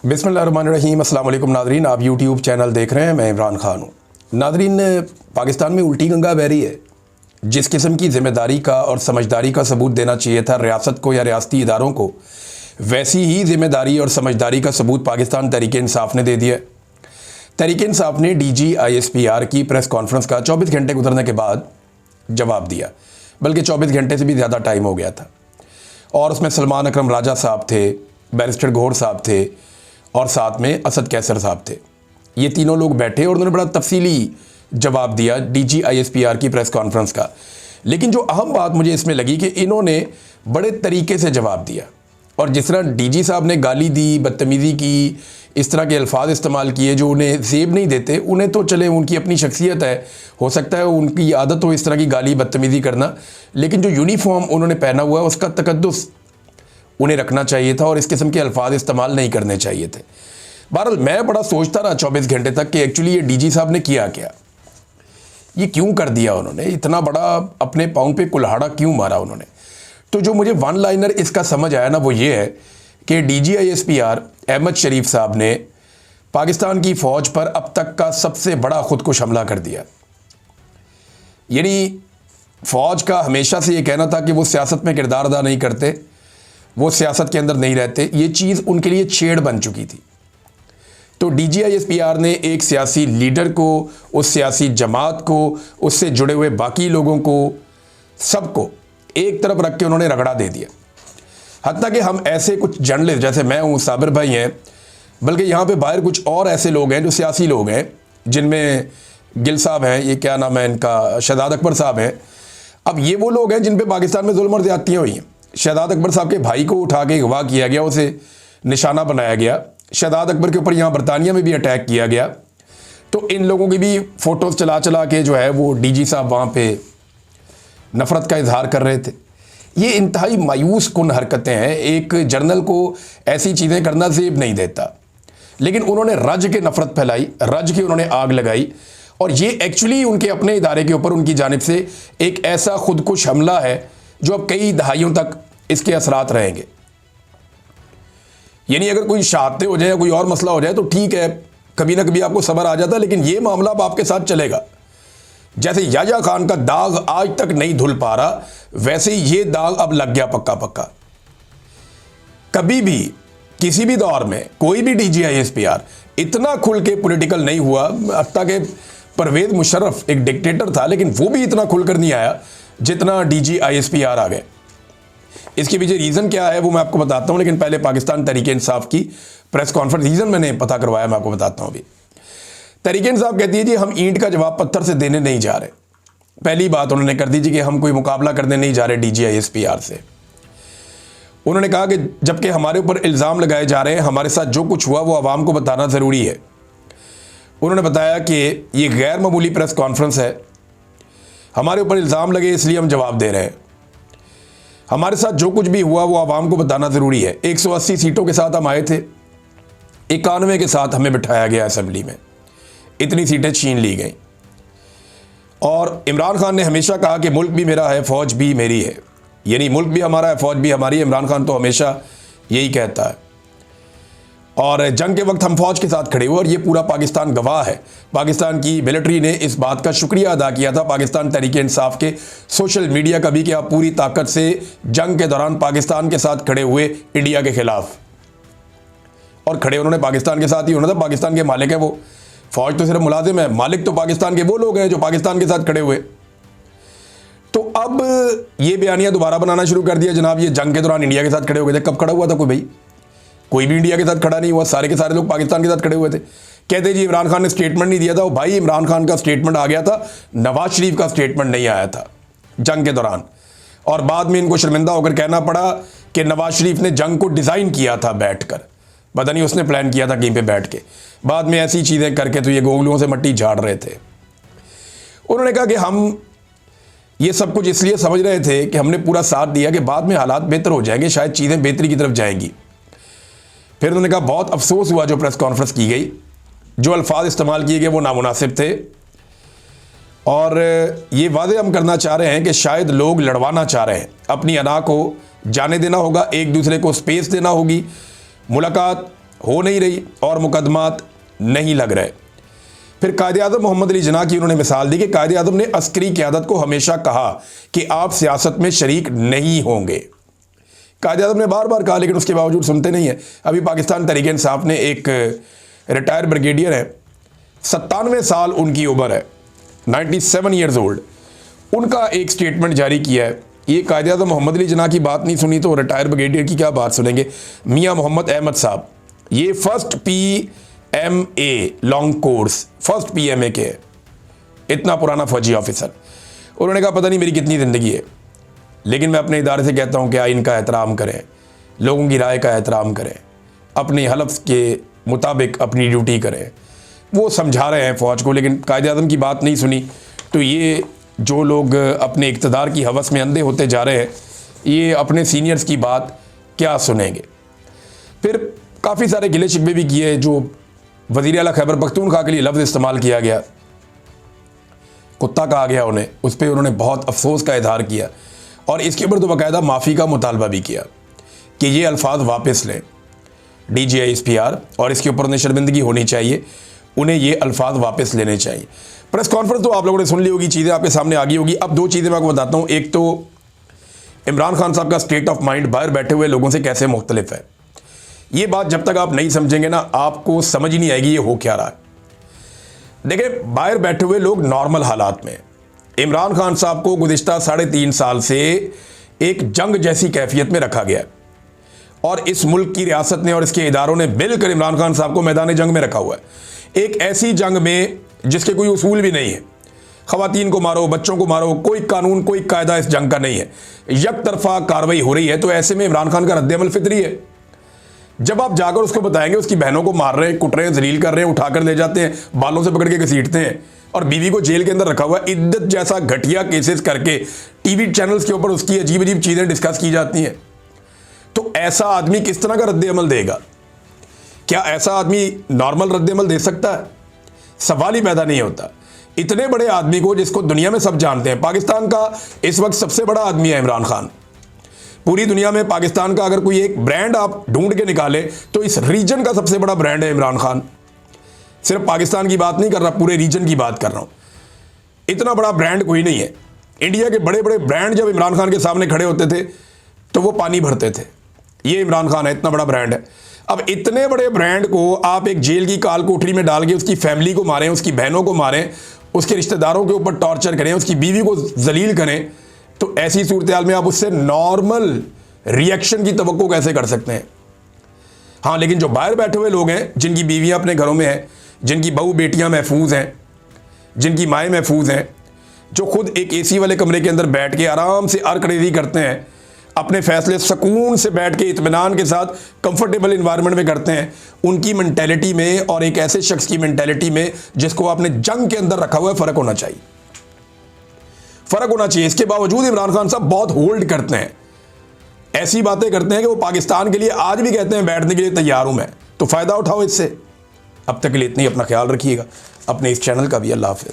बिस्मिल्लाहिर्रहमानिर्रहीम। अस्सलाम वालेकुम नादरीन, आप यूट्यूब चैनल देख रहे हैं। मैं इमरान खान हूँ। नादरीन, पाकिस्तान में उल्टी गंगा बह रही है। जिस किस्म की ज़िम्मेदारी का और समझदारी का सबूत देना चाहिए था रियासत को या रियासती इदारों को, वैसी ही ज़िम्मेदारी और समझदारी का सबूत पाकिस्तान तहरीक इंसाफ ने दे दिया। तहरीक इंसाफ ने DG/ISPR की प्रेस कॉन्फ्रेंस का 24 घंटे गुजरने के बाद जवाब दिया, बल्कि 24 घंटे से भी ज़्यादा टाइम हो गया था। और उसमें सलमान अकरम राजा साहब थे, बैरिस्टर गौहर साहब थे और साथ में असद कैसर साहब थे। ये तीनों लोग बैठे और उन्होंने बड़ा तफसीली जवाब दिया DG/ISPR की प्रेस कॉन्फ्रेंस का। लेकिन जो अहम बात मुझे इसमें लगी कि इन्होंने बड़े तरीके से जवाब दिया, और जिस तरह DG साहब ने गाली दी, बदतमीज़ी की, इस तरह के अल्फाज इस्तेमाल किए जो उन्हें ज़ेब नहीं देते। उन्हें तो चले, उनकी अपनी शख्सियत है, हो सकता है उनकी आदत हो इस तरह की गाली बदतमीज़ी करना, लेकिन जो यूनिफॉर्म उन्होंने पहना हुआ है उसका तकद्दुस उन्हें रखना चाहिए था और इस किस्म के अल्फाज इस्तेमाल नहीं करने चाहिए थे। बहरहाल मैं बड़ा सोचता रहा 24 घंटे तक कि एक्चुअली ये DG साहब ने किया क्या, ये क्यों कर दिया उन्होंने, इतना बड़ा अपने पाँव पे कुल्हाड़ा क्यों मारा उन्होंने। तो जो मुझे वन लाइनर इसका समझ आया ना, वो ये है कि DG/ISPR अहमद शरीफ साहब ने पाकिस्तान की फ़ौज पर अब तक का सबसे बड़ा खुदकुश हमला कर दिया। यानी फ़ौज का हमेशा से ये कहना था कि वो सियासत में किरदार अदा नहीं करते, वो सियासत के अंदर नहीं रहते। ये चीज़ उनके लिए छेड़ बन चुकी थी। तो DG/ISPR ने एक सियासी लीडर को, उस सियासी जमात को, उससे जुड़े हुए बाकी लोगों को, सबको एक तरफ रख के उन्होंने रगड़ा दे दिया। हत्ता कि हम ऐसे कुछ जर्नलिस्ट, जैसे मैं हूँ, साबिर भाई हैं, बल्कि यहाँ पे बाहर कुछ और ऐसे लोग हैं जो सियासी लोग हैं, जिनमें गिल साहब हैं, ये क्या नाम है इनका, शहजाद अकबर साहब हैं। अब ये वो लोग हैं जिन पे पाकिस्तान में जुल्म और ज़्यादतियाँ हुई हैं। शहजाद अकबर साहब के भाई को उठा के अगवा किया गया, उसे निशाना बनाया गया। शहजाद अकबर के ऊपर यहाँ बरतानिया में भी अटैक किया गया। तो इन लोगों की भी फ़ोटोज़ चला चला के जो है वो DG साहब वहाँ पे नफ़रत का इजहार कर रहे थे। ये इंतहाई मायूस कुन हरकतें हैं। एक जर्नल को ऐसी चीज़ें करना ज़ेब नहीं देता, लेकिन उन्होंने रज के नफ़रत फैलाई, रज के उन्होंने आग लगाई। और ये एक्चुअली उनके अपने इदारे के ऊपर उनकी जानिब से एक ऐसा खुदकुश हमला है जो अब कई दहाइयों तक इसके असरात रहेंगे। यानी अगर कोई शहादतें हो जाए या कोई और मसला हो जाए तो ठीक है, कभी ना कभी आपको सब्र आ जाता है, लेकिन ये मामला अब आपके साथ चलेगा। जैसे याह्या खान का दाग आज तक नहीं धुल पा रहा, वैसे ही ये दाग अब लग गया पक्का पक्का। कभी भी किसी भी दौर में कोई भी DG/ISPR इतना खुल के पॉलिटिकल नहीं हुआ। हत्ता कि परवेज मुशर्रफ एक डिक्टेटर था, लेकिन वो भी इतना खुलकर नहीं आया जितना DG/ISPR आ गए। इसके पीछे रीज़न क्या है वो मैं आपको बताता हूँ, लेकिन पहले पाकिस्तान तहरीक इंसाफ की प्रेस कॉन्फ्रेंस, रीज़न मैंने पता करवाया, मैं आपको बताता हूँ अभी। तहरीक इंसाफ कहती है जी हम ईंट का जवाब पत्थर से देने नहीं जा रहे। पहली बात उन्होंने कर दी जी कि हम कोई मुकाबला करने नहीं जा रहे DG/ISPR से। उन्होंने कहा कि जबकि हमारे ऊपर इल्ज़ाम लगाए जा रहे हैं, हमारे साथ जो कुछ हुआ वो आवाम को बताना ज़रूरी है। उन्होंने बताया कि ये गैर मामूली प्रेस कॉन्फ्रेंस है, हमारे ऊपर इल्ज़ाम लगे इसलिए हम जवाब दे रहे हैं। हमारे साथ जो कुछ भी हुआ वो आवाम को बताना ज़रूरी है। 180 सीटों के साथ हम आए थे, 91 के साथ हमें बिठाया गया असेंबली में, इतनी सीटें छीन ली गई। और इमरान खान ने हमेशा कहा कि मुल्क भी मेरा है, फ़ौज भी मेरी है। यानी मुल्क भी हमारा है, फ़ौज भी हमारी है। इमरान खान तो हमेशा यही कहता है। और जंग के वक्त हम फ़ौज के साथ खड़े हुए और ये पूरा पाकिस्तान गवाह है। पाकिस्तान की मिलिट्री ने इस बात का शुक्रिया अदा किया था पाकिस्तान तहरीक इंसाफ के सोशल मीडिया का भी, कि आप पूरी ताकत से जंग के दौरान पाकिस्तान के साथ खड़े हुए इंडिया के ख़िलाफ़। और खड़े उन्होंने पाकिस्तान के साथ ही होना था, पाकिस्तान के मालिक है वो। फ़ौज तो सिर्फ मुलाजिम है, मालिक तो पाकिस्तान के वो लोग हैं जो पाकिस्तान के साथ खड़े हुए। तो अब ये बयानिया दोबारा बनाना शुरू कर दिया, जनाब ये जंग के दौरान इंडिया के साथ खड़े हो गए थे। कब खड़ा हुआ था कोई भाई? कोई भी इंडिया के साथ खड़ा नहीं हुआ, सारे के सारे लोग पाकिस्तान के साथ खड़े हुए थे। कहते जी इमरान खान ने स्टेटमेंट नहीं दिया था। भाई इमरान खान का स्टेटमेंट आ गया था, नवाज शरीफ का स्टेटमेंट नहीं आया था जंग के दौरान। और बाद में इनको शर्मिंदा होकर कहना पड़ा कि नवाज शरीफ ने जंग को डिज़ाइन किया था बैठकर, पता नहीं उसने प्लान किया था कहीं पे बैठ के। बाद में ऐसी चीज़ें करके तो ये गोगलुओं से मट्टी झाड़ रहे थे। उन्होंने कहा कि हम ये सब कुछ इसलिए समझ रहे थे कि हमने पूरा साथ दिया कि बाद में हालात बेहतर हो जाएंगे, शायद चीज़ें बेहतरी की तरफ जाएंगी। फिर उन्होंने कहा बहुत अफसोस हुआ जो प्रेस कॉन्फ्रेंस की गई, जो अल्फाज इस्तेमाल किए गए वो नामुनासिब थे। और ये वादे हम करना चाह रहे हैं कि शायद लोग लड़वाना चाह रहे हैं, अपनी अना को जाने देना होगा, एक दूसरे को स्पेस देना होगी, मुलाकात हो नहीं रही और मुकदमात नहीं लग रहे। फिर कायद-ए-आज़म मोहम्मद अली जिन्ना की उन्होंने मिसाल दी कि कायद-ए-आज़म ने अस्करी क़यादत को हमेशा कहा कि आप सियासत में शरीक नहीं होंगे। कायद-ए-आज़म ने बार बार कहा, लेकिन उसके बावजूद सुनते नहीं है। अभी पाकिस्तान तहरीक-ए-इंसाफ ने एक रिटायर्ड ब्रिगेडियर है, 97 साल उनकी उम्र है, 97 ईयर्स ओल्ड, उनका एक स्टेटमेंट जारी किया है। ये कायद-ए-आज़म मोहम्मद अली जिन्ना की बात नहीं सुनी तो रिटायर्ड ब्रिगेडियर की क्या बात सुनेंगे। मियाँ मोहम्मद अहमद साहब, ये first PMA long course, first PMA के है, इतना पुराना फौजी ऑफिसर। उन्होंने कहा पता नहीं मेरी कितनी ज़िंदगी है, लेकिन मैं अपने इदारे से कहता हूँ कि आइन का एहतराम करें, लोगों की राय का एहतराम करें, अपने हलफ के मुताबिक अपनी ड्यूटी करें। वो समझा रहे हैं फ़ौज को, लेकिन कायद-ए-आज़म की बात नहीं सुनी तो ये जो लोग अपने इक़्तिदार की हवस में अंधे होते जा रहे हैं, ये अपने सीनियर्स की बात क्या सुनेंगे। फिर काफ़ी सारे गिले शिकवे भी किए, जो वज़ीर आला खैबर पख्तूनख्वा के लिए लफ्ज़ इस्तेमाल किया गया, कुत्ता कहा गया उन्हें, उस पर उन्होंने बहुत अफसोस का इजहार किया और इसके ऊपर तो बाकायदा माफ़ी का मुतालबा भी किया कि ये अल्फाज वापस लें DGI SPR, और इसके ऊपर उन्हें शर्मिंदगी होनी चाहिए, उन्हें ये अल्फाज वापस लेने चाहिए। प्रेस कॉन्फ्रेंस तो आप लोगों ने सुन ली होगी, चीज़ें आपके सामने आ गई होगी। अब दो चीज़ें मैं आपको बताता हूँ। एक तो इमरान खान साहब का स्टेट ऑफ माइंड बाहर बैठे हुए लोगों से कैसे मुख्तलिफ है। ये बात जब तक आप नहीं समझेंगे ना, आपको समझ ही नहीं आएगी ये हो क्या रहा है। देखिए, बाहर बैठे हुए लोग नॉर्मल हालात में इमरान खान साहब को गुज़िश्ता 3.5 साल से एक जंग जैसी कैफियत में रखा गया और इस मुल्क की रियासत ने और इसके इदारों ने मिलकर इमरान खान साहब को मैदान जंग में रखा हुआ है। एक ऐसी जंग में जिसके कोई उसूल भी नहीं है, ख़वातीन को मारो, बच्चों को मारो, कोई कानून कोई कायदा इस जंग का नहीं है, एक तरफा कार्रवाई हो रही है। तो ऐसे में इमरान खान का रद्द-ए-अमल फितरी है। जब आप जाकर उसको बताएंगे उसकी बहनों को मार रहे हैं, कुट रहे हैं, जलील कर रहे हैं, उठाकर ले जाते हैं, बालों से पकड़ के घसीटते हैं और बीवी को जेल के अंदर रखा हुआ है, इद्दत जैसा घटिया केसेस करके टीवी चैनल्स के ऊपर उसकी अजीब अजीब चीज़ें डिस्कस की जाती हैं, तो ऐसा आदमी किस तरह का रद्द-ए-अमल देगा? क्या ऐसा आदमी नॉर्मल रद्द-ए-अमल दे सकता है? सवाल ही पैदा नहीं होता। इतने बड़े आदमी को, जिसको दुनिया में सब जानते हैं, पाकिस्तान का इस वक्त सबसे बड़ा आदमी है इमरान खान। पूरी दुनिया में पाकिस्तान का अगर कोई एक ब्रांड आप ढूंढ के निकाले तो इस रीजन का सबसे बड़ा ब्रांड है इमरान खान। सिर्फ पाकिस्तान की बात नहीं कर रहा, पूरे रीजन की बात कर रहा हूं। इतना बड़ा ब्रांड कोई नहीं है। इंडिया के बड़े बड़े ब्रांड जब इमरान खान के सामने खड़े होते थे तो वो पानी भरते थे। ये इमरान खान है, इतना बड़ा ब्रांड है। अब इतने बड़े ब्रांड को आप एक जेल की काल कोठरी में डाल के उसकी फैमिली को मारें, उसकी बहनों को मारें, उसके रिश्तेदारों के ऊपर टॉर्चर करें, उसकी बीवी को जलील करें, तो ऐसी सूरत हाल में आप उससे नॉर्मल रिएक्शन की तवक्को कैसे कर सकते हैं? हाँ, लेकिन जो बाहर बैठे हुए लोग हैं, जिनकी बीवियां अपने घरों में हैं, जिनकी बहू बेटियां महफूज हैं, जिनकी माएँ महफूज हैं, जो खुद एक AC वाले कमरे के अंदर बैठ के आराम से अर्क-रेज़ी करते हैं, अपने फैसले सुकून से बैठ के इत्मीनान के साथ कंफर्टेबल इन्वायरमेंट में करते हैं, उनकी मेंटेलिटी में और एक ऐसे शख्स की मेंटेलिटी में जिसको आपने जंग के अंदर रखा हुआ है, फ़र्क होना चाहिए। फ़र्क होना चाहिए। इसके बावजूद इमरान खान साहब बहुत होल्ड करते हैं, ऐसी बातें करते हैं कि वो पाकिस्तान के लिए आज भी कहते हैं बैठने के लिए तैयार हूँ मैं। तो फ़ायदा उठाओ इससे। अब तक के लिए इतनी, अपना ख्याल रखिएगा, अपने इस चैनल का भी। अल्लाह हाफ़िज़।